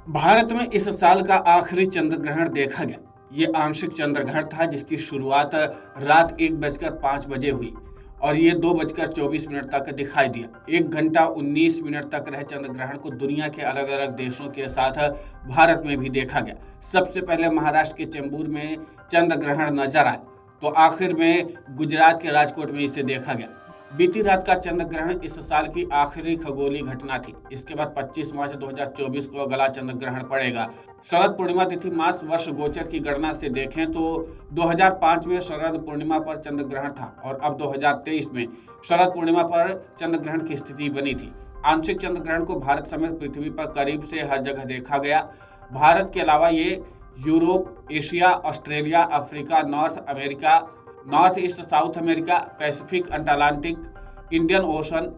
भारत में इस साल का आखिरी चंद्र ग्रहण देखा गया। ये आंशिक चंद्र ग्रहण था जिसकी शुरुआत रात 1:05 हुई और ये 2:24 तक दिखाई दिया। 1 घंटा 19 मिनट तक रहे चंद्र ग्रहण को दुनिया के अलग अलग देशों के साथ भारत में भी देखा गया। सबसे पहले महाराष्ट्र के चेंबूर में चंद्र ग्रहण नजर आया तो आखिर में गुजरात के राजकोट में इसे देखा गया। बीती रात का चंद्र ग्रहण इस साल की आखिरी खगोलीय घटना थी। इसके बाद 25 मार्च 2024 को अगला चंद्र ग्रहण पड़ेगा। शरद पूर्णिमा तिथि मास वर्ष गोचर की गणना से देखें तो 2005 में शरद पूर्णिमा पर चंद्र ग्रहण था और अब 2023 में शरद पूर्णिमा पर चंद्र ग्रहण की स्थिति बनी थी। आंशिक चंद्र ग्रहण को भारत समेत पृथ्वी पर करीब से हर जगह देखा गया। भारत के अलावा ये Europe, Asia, Australia, Africa, north America, north east, south America, Pacific, Atlantic, Indian ocean,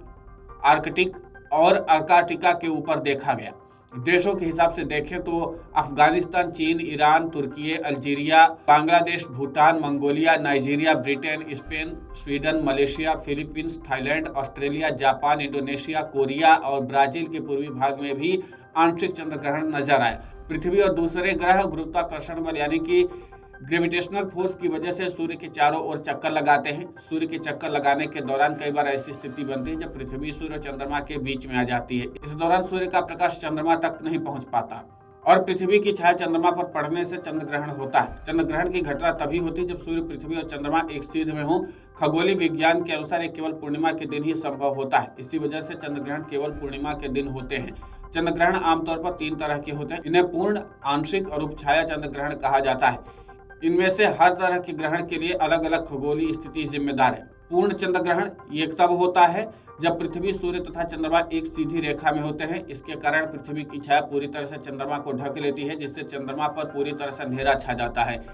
Arctic और अर्कटिका के ऊपर देखा गया। देशों के हिसाब से देखें तो अफगानिस्तान, चीन, ईरान, तुर्की, Algeria, Bangladesh, Bhutan, Mongolia, Nigeria, Britain, Spain, Sweden, Malaysia, Philippines, Thailand, Australia, Japan, Indonesia, Korea और ब्राजील के पूर्वी भाग में भी आंशिक चंद्र ग्रहण नजर आए। पृथ्वी और दूसरे ग्रह गुरुत्वाकर्षण बल यानी कि ग्रेविटेशनल फोर्स की वजह से सूर्य के चारों ओर चक्कर लगाते हैं। सूर्य के चक्कर लगाने के दौरान कई बार ऐसी स्थिति बनती है जब पृथ्वी सूर्य और चंद्रमा के बीच में आ जाती है। इस दौरान सूर्य का प्रकाश चंद्रमा तक नहीं पहुंच पाता और पृथ्वी की छाया चंद्रमा पर पड़ने से चंद्र ग्रहण होता है। चंद्र ग्रहण की घटना तभी होती है जब सूर्य, पृथ्वी और चंद्रमा एक सीध में हो। खगोलीय विज्ञान के अनुसार ये केवल पूर्णिमा के दिन ही संभव होता है। इसी वजह से चंद्र ग्रहण केवल पूर्णिमा के दिन होते हैं। चंद्र ग्रहण आमतौर पर 3 तरह के होते हैं। इन्हें पूर्ण, आंशिक और उपछाया चंद्र ग्रहण कहा जाता है। इनमें से हर तरह के ग्रहण के लिए अलग अलग खगोलीय स्थिति जिम्मेदार है। पूर्ण चंद्र ग्रहण ये तब होता है जब पृथ्वी, सूर्य तथा चंद्रमा एक सीधी रेखा में होते हैं। इसके कारण पृथ्वी की छाया पूरी तरह से चंद्रमा को ढक लेती है जिससे चंद्रमा पर पूरी तरह से अंधेरा छा जाता है।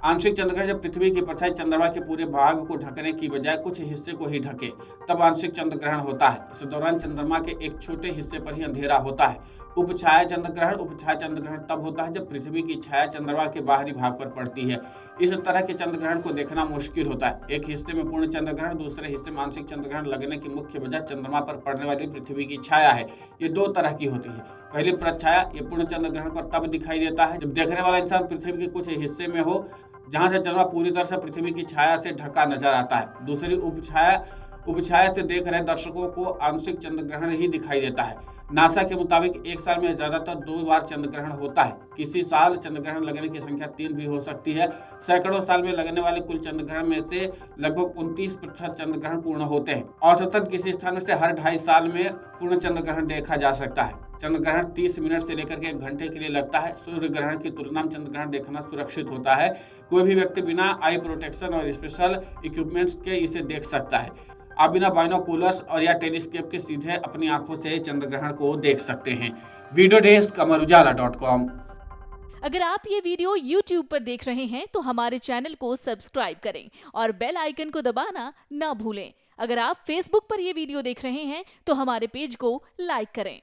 आंशिक चंद्र ग्रहण जब पृथ्वी की परछाई चंद्रमा के पूरे भाग को ढकने की बजाय कुछ हिस्से को ही ढके तब आंशिक चंद्र ग्रहण होता है। इस दौरान चंद्रमा के एक छोटे हिस्से पर ही अंधेरा होता है। उपछाया चंद्र ग्रहण उपछाया चंद्र ग्रहण तब होता है जब पृथ्वी की छाया चंद्रमा के बाहरी भाग पर पड़ती है। इस तरह के चंद्र ग्रहण को देखना मुश्किल होता है। एक हिस्से में पूर्ण चंद्र ग्रहण, दूसरे हिस्से में आंशिक चंद्र ग्रहण लगने की मुख्य वजह चंद्रमा पर पड़ने वाली पृथ्वी की छाया है। ये 2 तरह की होती है। पहली प्रछाया ये पूर्ण चंद्र ग्रहण पर तब दिखाई देता है जब देखने वाला इंसान पृथ्वी के कुछ हिस्से में हो जहां से चंद्रमा पूरी तरह से पृथ्वी की छाया से ढका नजर आता है। दूसरी उपछाया से देख रहे दर्शकों को आंशिक चंद्र ग्रहण ही दिखाई देता है। नासा के मुताबिक एक साल में ज्यादातर 2 बार चंद्र ग्रहण होता है। किसी साल चंद्र ग्रहण लगने की संख्या 3 भी हो सकती है। सैकड़ों साल में लगने वाले कुल चंद्र ग्रहण में से लगभग 29% चंद्र ग्रहण पूर्ण होते हैं। औसतन किसी स्थान में से हर 2.5 साल में पूर्ण चंद्र ग्रहण देखा जा सकता है। चंद्र ग्रहण 30 मिनट से लेकर के 1 घंटे के लिए लगता है। सूर्य ग्रहण की तुलना में चंद्र ग्रहण देखना सुरक्षित होता है। कोई भी व्यक्ति बिना आई प्रोटेक्शन और स्पेशल इक्विपमेंट्स के इसे देख सकता है। आप बिना बाइनोकुलर्स और या टेलीस्कोप के सीधे अपनी आंखों से चंद्र ग्रहण को देख सकते हैं। Video desk amarujala.com। अगर आप ये वीडियो YouTube पर देख रहे हैं तो हमारे चैनल को सब्सक्राइब करें और बेल आइकन को दबाना ना भूलें। अगर आप Facebook पर ये वीडियो देख रहे हैं तो हमारे पेज को लाइक करें।